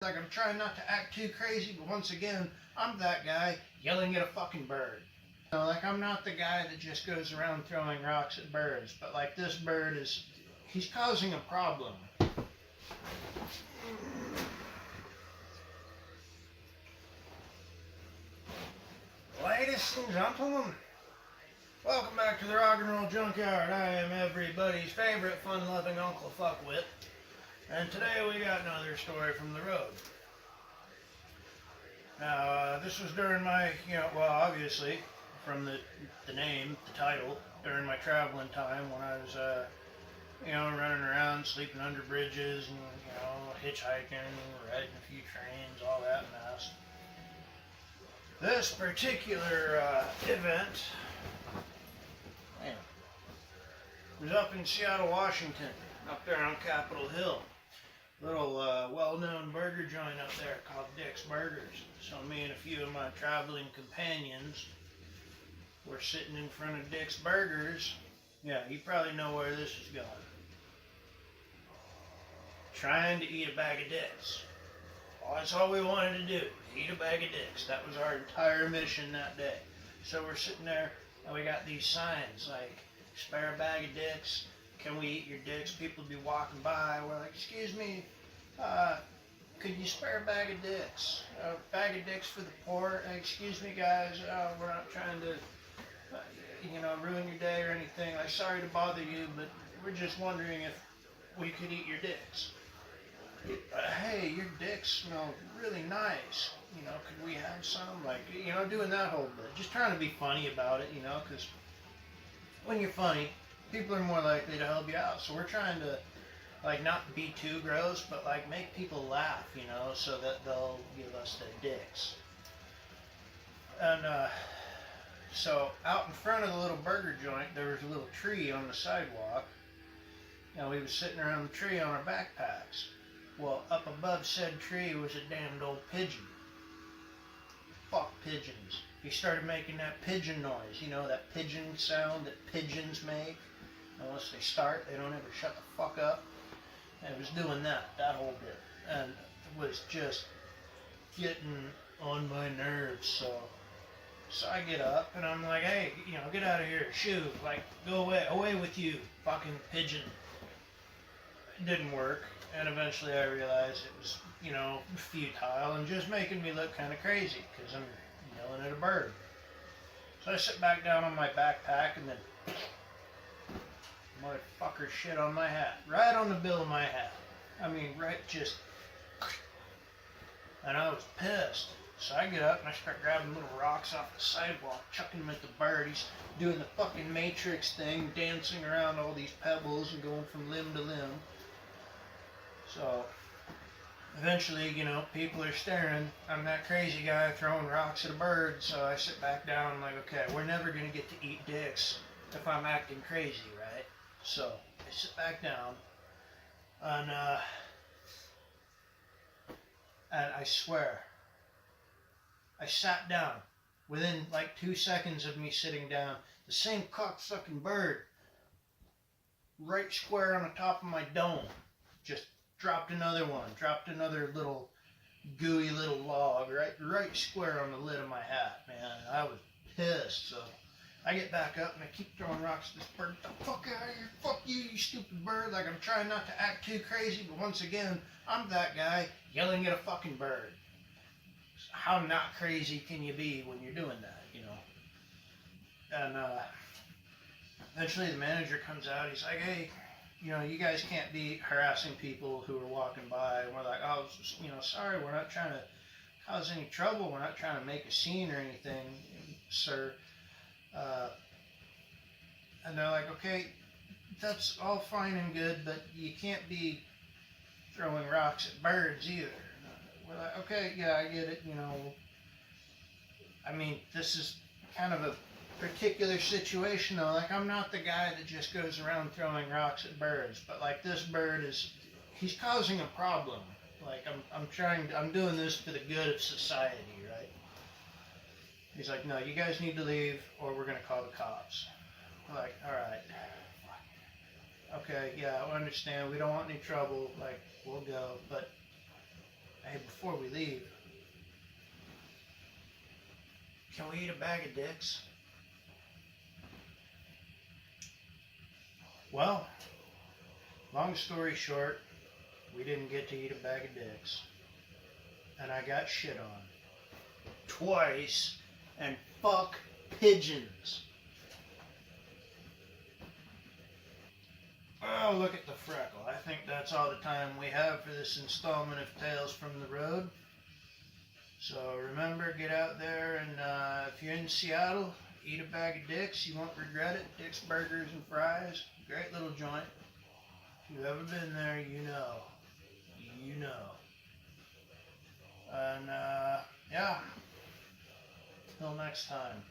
Like, I'm trying not to act too crazy, but once again, I'm that guy yelling at a fucking bird. Like, I'm not the guy that just goes around throwing rocks at birds, but like this bird is, he's causing a problem. Ladies and gentlemen, welcome back to the Rock&Roll Junkyard. I am everybody's favorite fun-loving Uncle Fuckwit, and today we got another story from the road. Now, this was during my, obviously, from the name, the title, during my traveling time when I was, running around, sleeping under bridges, and, hitchhiking, riding a few trains, all that mess. This particular event was up in Seattle, Washington, up there on Capitol Hill. Little well-known burger joint up there called Dick's Burgers. So me and a few of my traveling companions were sitting in front of Dick's Burgers. Yeah, you probably know where this is going. Trying to eat a bag of dicks. Well, that's all we wanted to do, eat a bag of dicks. That was our entire mission that day. So we're sitting there and we got these signs like, spare a bag of dicks. Can we eat your dicks? People be walking by. We're like, excuse me, could you spare a bag of dicks? A bag of dicks for the poor? Excuse me, guys, we're not trying to, ruin your day or anything. I'm sorry to bother you, but we're just wondering if we could eat your dicks. Hey, your dicks smell really nice. Could we have some? Like, doing that whole bit. Just trying to be funny about it, because when you're funny, people are more likely to help you out. So we're trying to, not be too gross, but, make people laugh, so that they'll give us their dicks. And, so out in front of the little burger joint, there was a little tree on the sidewalk. We was sitting around the tree on our backpacks. Well, up above said tree was a damned old pigeon. Fuck pigeons. He started making that pigeon noise, that pigeon sound that pigeons make. Unless they start, they don't ever shut the fuck up. And it was doing that whole bit. And it was just getting on my nerves, so I get up and I'm like, hey, get out of here, shoo, go away with you, fucking pigeon. It didn't work, and eventually I realized it was, futile and just making me look kind of crazy, because I'm yelling at a bird. So I sit back down on my backpack and then motherfucker shit on my hat. Right on the bill of my hat. I mean, right just... And I was pissed. So I get up and I start grabbing little rocks off the sidewalk, chucking them at the bird. He's doing the fucking Matrix thing, dancing around all these pebbles and going from limb to limb. So, eventually, people are staring. I'm that crazy guy throwing rocks at a bird, so I sit back down and I'm like, okay, we're never going to get to eat dicks if I'm acting crazy, right? So, I sit back down, and I swear, I sat down. Within 2 seconds of me sitting down, the same cocksucking bird, right square on the top of my dome, just dropped another little gooey little log, right square on the lid of my hat, man. I was pissed, so I get back up and I keep throwing rocks at this bird. Get the fuck out of here. Fuck you, you stupid bird. I'm trying not to act too crazy, but once again, I'm that guy yelling at a fucking bird. How not crazy can you be when you're doing that, And eventually the manager comes out. He's like, hey, you guys can't be harassing people who are walking by. And we're like, oh, sorry, we're not trying to cause any trouble. We're not trying to make a scene or anything, sir. And they're like, okay, that's all fine and good, but you can't be throwing rocks at birds either. And we're like, okay, yeah, I get it, I mean, this is kind of a particular situation though. I'm not the guy that just goes around throwing rocks at birds, but this bird is, he's causing a problem. I'm doing this for the good of society, right? He's like, no, you guys need to leave or we're gonna call the cops. We're like, alright. Okay, yeah, I understand, we don't want any trouble, we'll go, but Hey, before we leave, can we eat a bag of dicks? Well, long story short, we didn't get to eat a bag of dicks. And I got shit on. Twice. And fuck pigeons. Oh, look at the freckle. I think that's all the time we have for this installment of Tales from the Road. So remember, get out there and if you're in Seattle, eat a bag of dicks. You won't regret it. Dick's Burgers and Fries. Great little joint. If you've ever been there, you know. You know. And yeah, till next time.